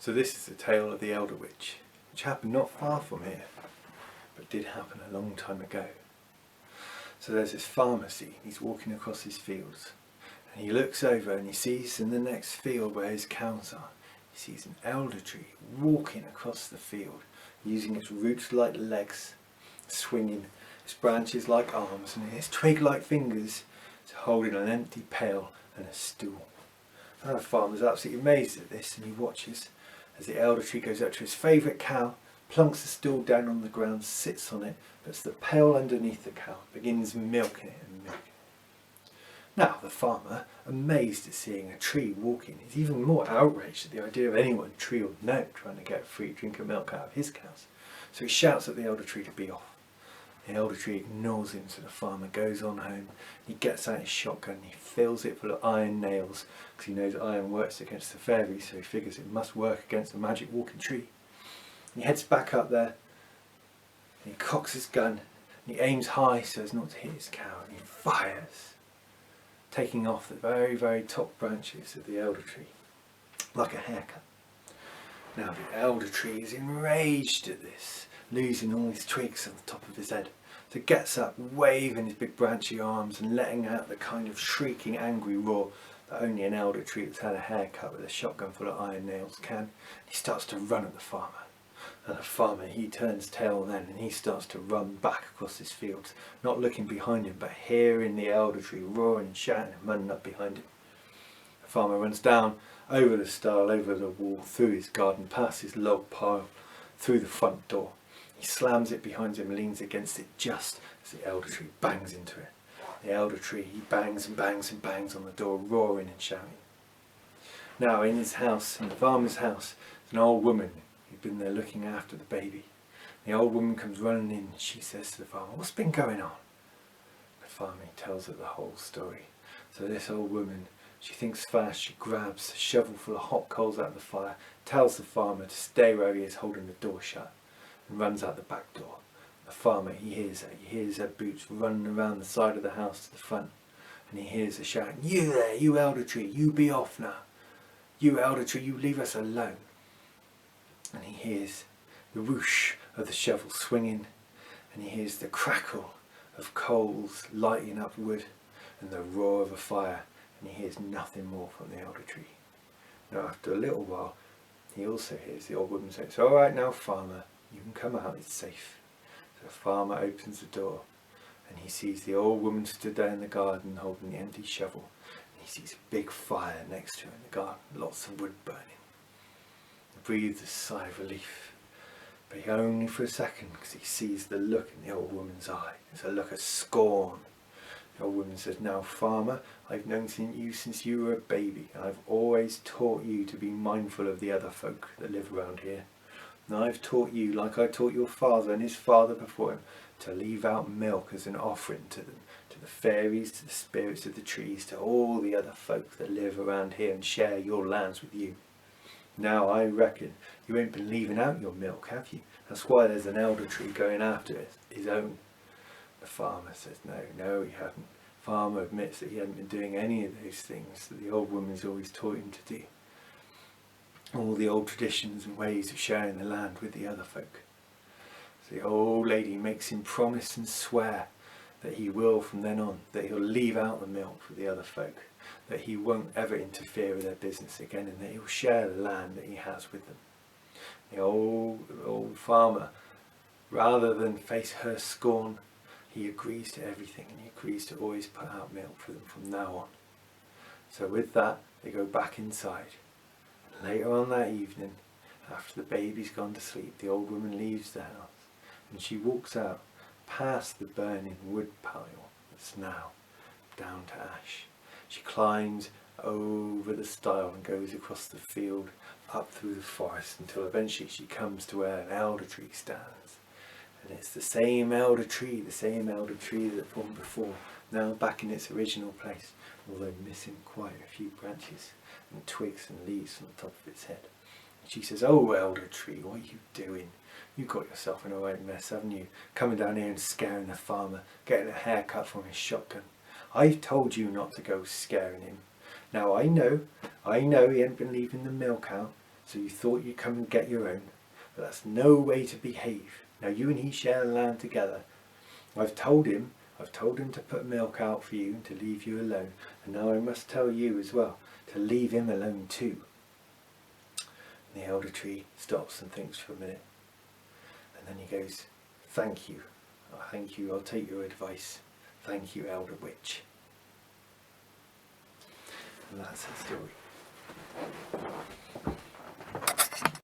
So this is the tale of the Elder Witch, which happened not far from here, but did happen a long time ago. So there's this farmer, he's walking across his fields, and he looks over and he sees in the next field where his cows are, he sees an elder tree walking across the field, using its roots like legs, swinging its branches like arms, and its twig-like fingers holding an empty pail and a stool. And the farmer's absolutely amazed at this, and he watches as the elder tree goes up to his favourite cow, plunks the stool down on the ground, sits on it, puts the pail underneath the cow, begins milking it and milking it. Now the farmer, amazed at seeing a tree walking, is even more outraged at the idea of anyone, tree or no, trying to get a free drink of milk out of his cows. So he shouts at the elder tree to be off. The elder tree ignores him, so the farmer goes on home. He gets out his shotgun, he fills it full of iron nails, because he knows iron works against the fairies, so he figures it must work against a magic walking tree. He heads back up there, and he cocks his gun, and he aims high so as not to hit his cow, and he fires, taking off the very, very top branches of the elder tree, like a haircut. Now the elder tree is enraged at this, losing all his twigs on the top of his head. So he gets up, waving his big branchy arms and letting out the kind of shrieking angry roar that only an elder tree that's had a haircut with a shotgun full of iron nails can. He starts to run at the farmer. And the farmer, he turns tail then, and he starts to run back across his fields, not looking behind him, but hearing the elder tree roaring and shouting and running up behind him. The farmer runs down, over the stile, over the wall, through his garden, past his log pile, through the front door. He slams it behind him, leans against it just as the elder tree bangs into it. The elder tree, he bangs and bangs and bangs on the door, roaring and shouting. Now in his house, in the farmer's house, there's an old woman who'd been there looking after the baby. The old woman comes running in and she says to the farmer, "What's been going on?" The farmer tells her the whole story. So this old woman, she thinks fast, she grabs a shovel full of hot coals out of the fire, tells the farmer to stay where he is holding the door shut, and runs out the back door. The farmer, he hears her boots running around the side of the house to the front, and he hears her shouting, "You there, you elder tree, you be off now. You elder tree, you leave us alone." And he hears the whoosh of the shovel swinging, and he hears the crackle of coals lighting up wood, and the roar of a fire, and he hears nothing more from the elder tree. Now after a little while, he also hears the old woman say, "It's all right now, farmer. You can come out, it's safe." So the farmer opens the door and he sees the old woman stood there in the garden holding the empty shovel. And he sees a big fire next to her in the garden, lots of wood burning. He breathes a sigh of relief, but only for a second, because he sees the look in the old woman's eye. It's a look of scorn. The old woman says, "Now farmer, I've known you since you were a baby, and I've always taught you to be mindful of the other folk that live around here. And I've taught you, like I taught your father and his father before him, to leave out milk as an offering to them, to the fairies, to the spirits of the trees, to all the other folk that live around here and share your lands with you. Now I reckon you ain't been leaving out your milk, have you? That's why there's an elder tree going after his own." The farmer says, No, he hadn't. The farmer admits that he hadn't been doing any of those things that the old woman's always taught him to do. All the old traditions and ways of sharing the land with the other folk. So the old lady makes him promise and swear that he will from then on, that he'll leave out the milk for the other folk, that he won't ever interfere with their business again, and that he'll share the land that he has with them. The old farmer, rather than face her scorn, he agrees to everything, and he agrees to always put out milk for them from now on. So with that, they go back inside. Later on that evening, after the baby's gone to sleep, the old woman leaves the house and she walks out past the burning wood pile that's now down to ash. She climbs over the stile and goes across the field, up through the forest, until eventually she comes to where an elder tree stands. And it's the same elder tree that formed before, now back in its original place, although missing quite a few branches and twigs and leaves from the top of its head. And she says, "Oh, elder tree, what are you doing? You got yourself in a right mess, haven't you? Coming down here and scaring the farmer, getting a haircut from his shotgun. I've told you not to go scaring him. Now I know he ain't been leaving the milk out, so you thought you'd come and get your own, but that's no way to behave. Now you and he share the land together. I've told him to put milk out for you and to leave you alone, and now I must tell you as well to leave him alone too. And the elder tree stops and thinks for a minute, and then he goes, thank you, I'll take your advice. Thank you, elder witch. And that's the story.